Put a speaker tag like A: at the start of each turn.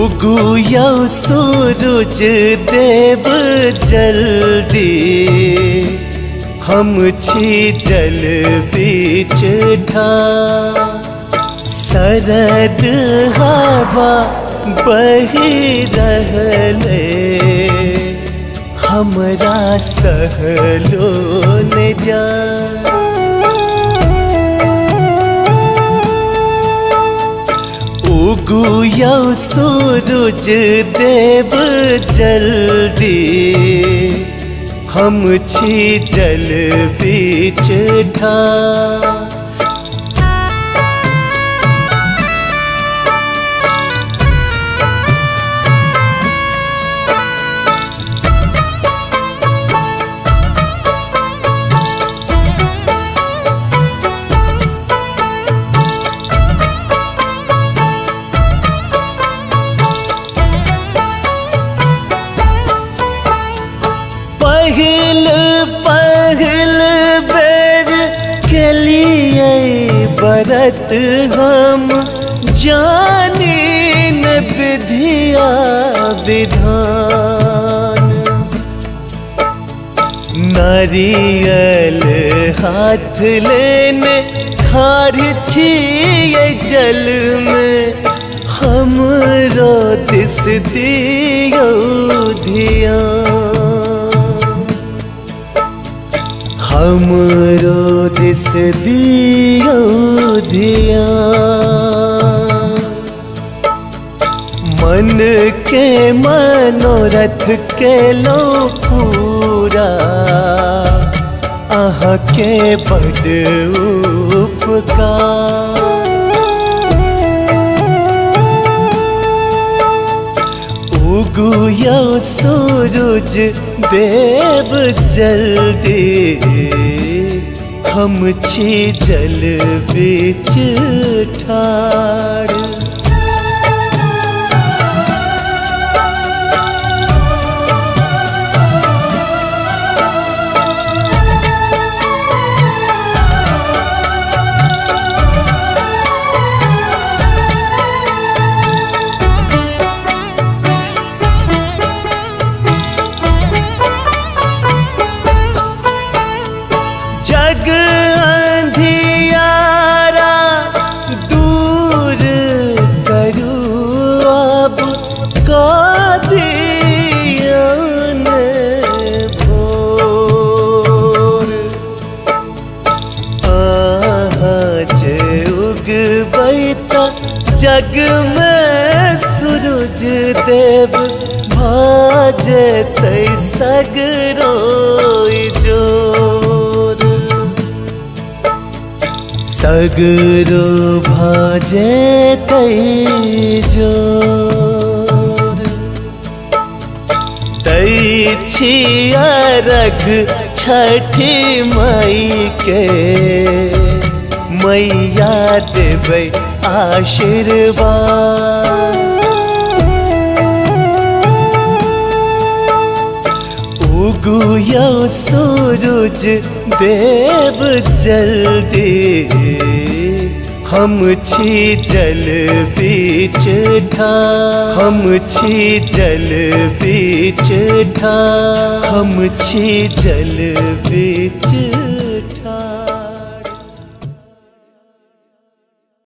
A: उगुयौ सूरज देव जल्दी, हम छी जल बीच ठाड़। शरद हवा बही रहले, हमरा सहलो न जा। उगुयौ सूरज देव जल्दी, हम छी जल बीच ठाड़। पहिल बेर केलिए व्रत हम, जानी न विधिया विधान। नारियल हाथ लेने ठाढ़ छियै जल में, हमरो दिस दियौ धियान। हमरो दिस दियौ धियान। मन के मनोरथ केलौ पूरा, अहाँ के बड़ उपकार। उगुयौ सूरज देव जल्दी, हम छी जल बीच ठाड़। जग अंधियारा दूर करू अब, कादियन भोर। आज उगबै त जग में सूरज देव, भाजतै सगरो जोर। सगरो भाजतै जोर। दै छी अर्घ छठी माई के, मैया देबै आशीर्वाद। उगुयौ सूरज देव जल्दी, हम छी जल बीच ठाड़। हम छी जल बीच ठाड़। हम छी जल बीच ठाड़।